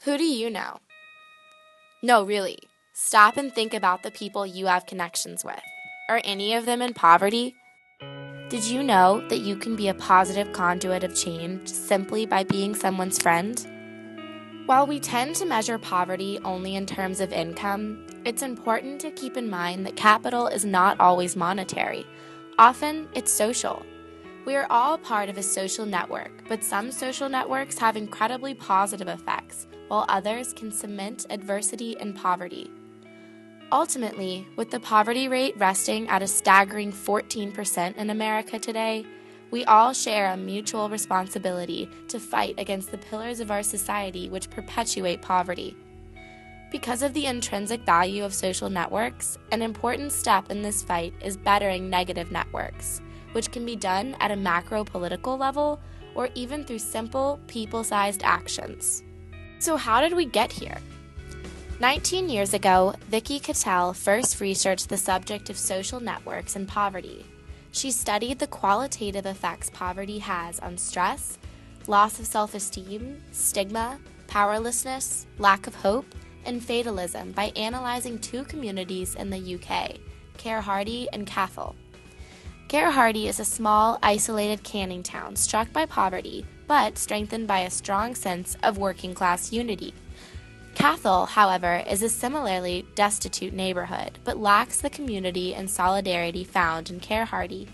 Who do you know? No, really. Stop and think about the people you have connections with. Are any of them in poverty? Did you know that you can be a positive conduit of change simply by being someone's friend? While we tend to measure poverty only in terms of income, it's important to keep in mind that capital is not always monetary. Often, it's social. We are all part of a social network, but some social networks have incredibly positive effects, while others can cement adversity and poverty. Ultimately, with the poverty rate resting at a staggering 14% in America today, we all share a mutual responsibility to fight against the pillars of our society which perpetuate poverty. Because of the intrinsic value of social networks, an important step in this fight is bettering negative networks, which can be done at a macro-political level or even through simple, people-sized actions. So how did we get here? 19 years ago, Vicky Cattell first researched the subject of social networks and poverty. She studied the qualitative effects poverty has on stress, loss of self-esteem, stigma, powerlessness, lack of hope, and fatalism by analyzing two communities in the UK, Caerhardie and Cattell. Caerhardie is a small, isolated canning town struck by poverty, but strengthened by a strong sense of working-class unity. Cattell, however, is a similarly destitute neighborhood, but lacks the community and solidarity found in Caerhardie.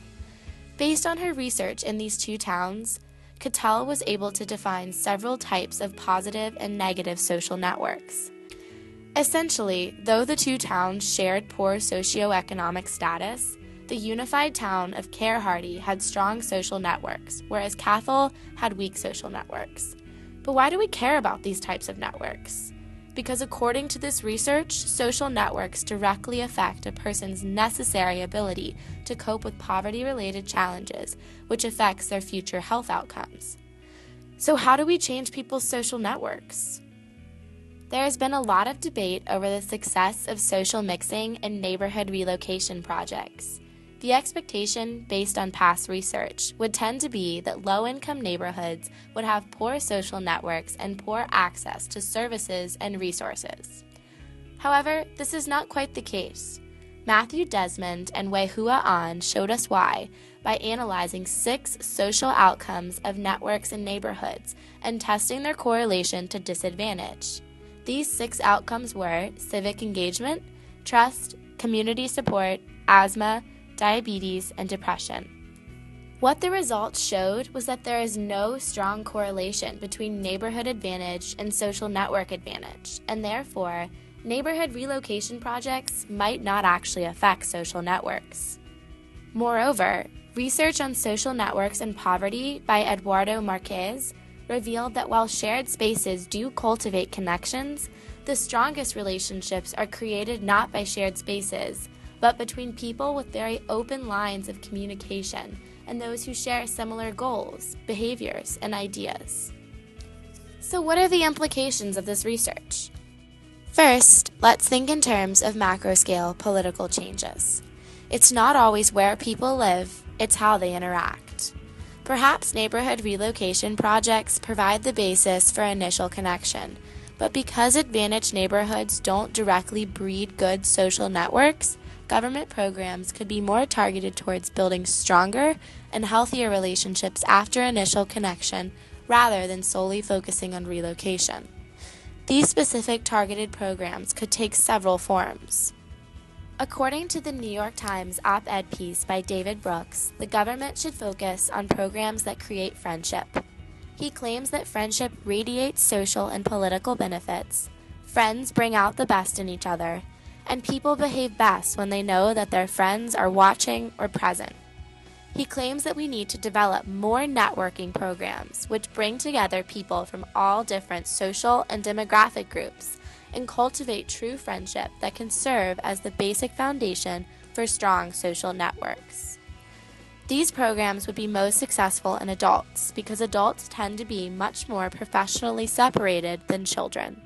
Based on her research in these two towns, Cattell was able to define several types of positive and negative social networks. Essentially, though the two towns shared poor socioeconomic status, the unified town of Caerhardie had strong social networks, whereas Cattell had weak social networks. But why do we care about these types of networks? Because according to this research, social networks directly affect a person's necessary ability to cope with poverty-related challenges, which affects their future health outcomes. So how do we change people's social networks? There has been a lot of debate over the success of social mixing and neighborhood relocation projects. The expectation, based on past research, would tend to be that low-income neighborhoods would have poor social networks and poor access to services and resources. However, this is not quite the case. Desmond and Weihua showed us why by analyzing 6 social outcomes of networks and neighborhoods and testing their correlation to disadvantage. These 6 outcomes were civic engagement, trust, community support, asthma, diabetes, and depression. What the results showed was that there is no strong correlation between neighborhood advantage and social network advantage, and therefore, neighborhood relocation projects might not actually affect social networks. Moreover, research on social networks and poverty by Eduardo Marques revealed that while shared spaces do cultivate connections, the strongest relationships are created not by shared spaces, but between people with very open lines of communication and those who share similar goals, behaviors, and ideas. So what are the implications of this research? First, let's think in terms of macro-scale political changes. It's not always where people live, it's how they interact. Perhaps neighborhood relocation projects provide the basis for initial connection, but because advantaged neighborhoods don't directly breed good social networks, government programs could be more targeted towards building stronger and healthier relationships after initial connection rather than solely focusing on relocation. These specific targeted programs could take several forms. According to the New York Times op-ed piece by David Brooks, the government should focus on programs that create friendship. He claims that friendship radiates social and political benefits, friends bring out the best in each other, and people behave best when they know that their friends are watching or present. He claims that we need to develop more networking programs which bring together people from all different social and demographic groups and cultivate true friendship that can serve as the basic foundation for strong social networks. These programs would be most successful in adults because adults tend to be much more professionally separated than children.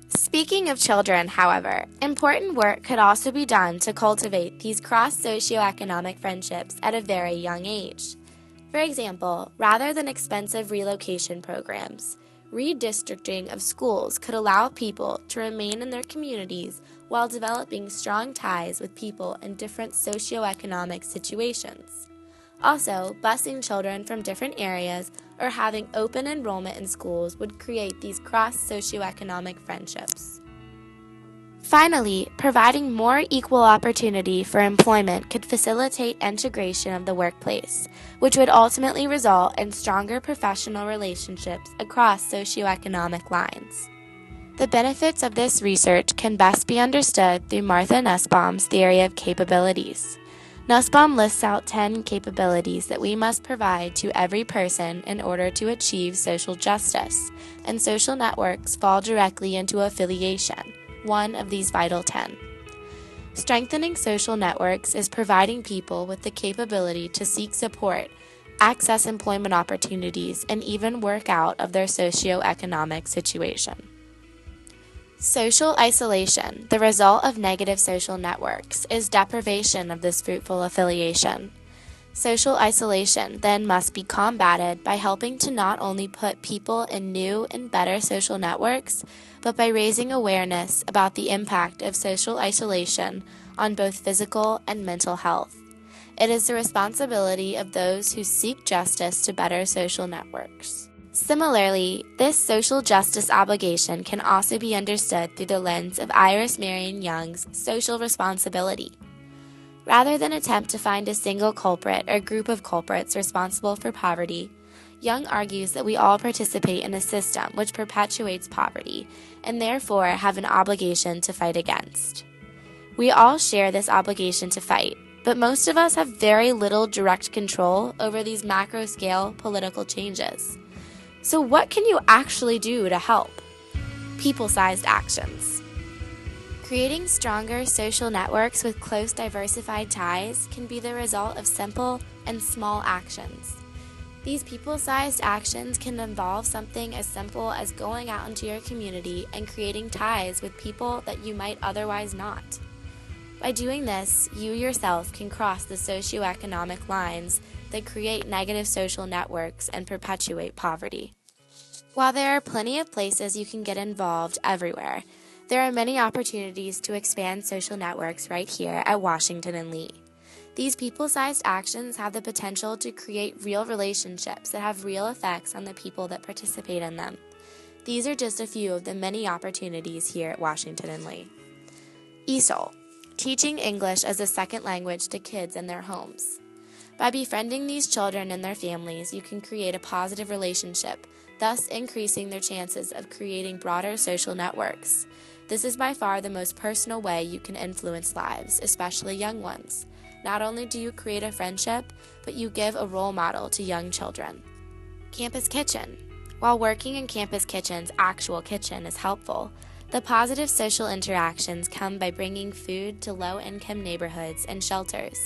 Speaking of children, however, important work could also be done to cultivate these cross-socioeconomic friendships at a very young age. For example, rather than expensive relocation programs, Redistricting of schools could allow people to remain in their communities while developing strong ties with people in different socioeconomic situations. Also, busing children from different areas or having open enrollment in schools would create these cross-socioeconomic friendships. Finally, providing more equal opportunity for employment could facilitate integration of the workplace, which would ultimately result in stronger professional relationships across socioeconomic lines. The benefits of this research can best be understood through Martha Nussbaum's theory of capabilities. Nussbaum lists out 10 capabilities that we must provide to every person in order to achieve social justice, and social networks fall directly into affiliation, one of these vital 10. Strengthening social networks is providing people with the capability to seek support, access employment opportunities, and even work out of their socioeconomic situation. Social isolation, the result of negative social networks, is deprivation of this fruitful affiliation. Social isolation then must be combated by helping to not only put people in new and better social networks, but by raising awareness about the impact of social isolation on both physical and mental health. It is the responsibility of those who seek justice to better social networks. Similarly, this social justice obligation can also be understood through the lens of Iris Marion Young's social responsibility. Rather than attempt to find a single culprit or group of culprits responsible for poverty, Young argues that we all participate in a system which perpetuates poverty and therefore have an obligation to fight against. We all share this obligation to fight, but most of us have very little direct control over these macro-scale political changes. So what can you actually do to help? People-sized actions. Creating stronger social networks with close diversified ties can be the result of simple and small actions. These people-sized actions can involve something as simple as going out into your community and creating ties with people that you might otherwise not. By doing this, you yourself can cross the socioeconomic lines that create negative social networks and perpetuate poverty. While there are plenty of places you can get involved everywhere, there are many opportunities to expand social networks right here at Washington and Lee. These people-sized actions have the potential to create real relationships that have real effects on the people that participate in them. These are just a few of the many opportunities here at Washington and Lee. ESOL, teaching English as a second language to kids in their homes. By befriending these children and their families, you can create a positive relationship, thus increasing their chances of creating broader social networks. This is by far the most personal way you can influence lives, especially young ones. Not only do you create a friendship, but you give a role model to young children. Campus kitchen. While working in campus kitchen's actual kitchen is helpful, the positive social interactions come by bringing food to low-income neighborhoods and shelters.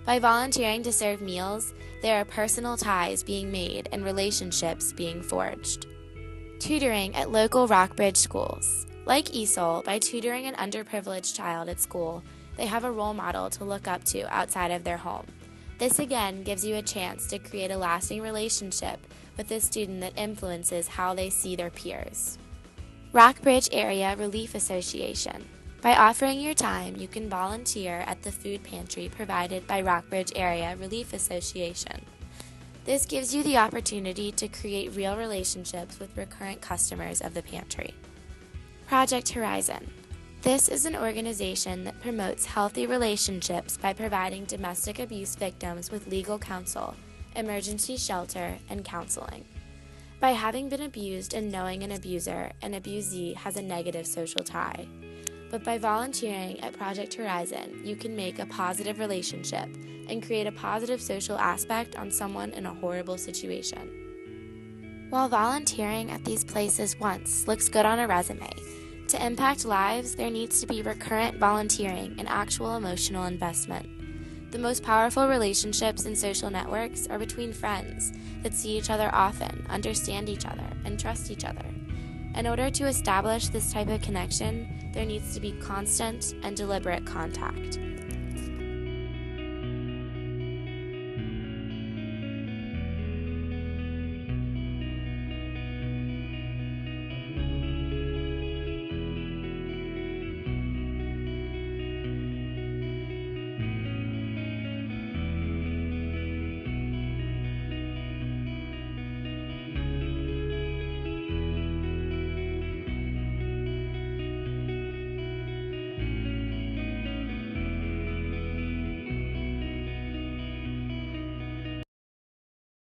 By volunteering to serve meals, there are personal ties being made and relationships being forged. Tutoring at local Rockbridge schools. Like ESOL, by tutoring an underprivileged child at school, they have a role model to look up to outside of their home. This again gives you a chance to create a lasting relationship with the student that influences how they see their peers. Rockbridge Area Relief Association. By offering your time, you can volunteer at the food pantry provided by Rockbridge Area Relief Association. This gives you the opportunity to create real relationships with recurrent customers of the pantry. Project Horizon. This is an organization that promotes healthy relationships by providing domestic abuse victims with legal counsel, emergency shelter, and counseling. By having been abused and knowing an abuser, an abusee has a negative social tie. But by volunteering at Project Horizon, you can make a positive relationship and create a positive social aspect on someone in a horrible situation. While volunteering at these places once looks good on a resume, to impact lives, there needs to be recurrent volunteering and actual emotional investment. The most powerful relationships in social networks are between friends that see each other often, understand each other, and trust each other. In order to establish this type of connection, there needs to be constant and deliberate contact.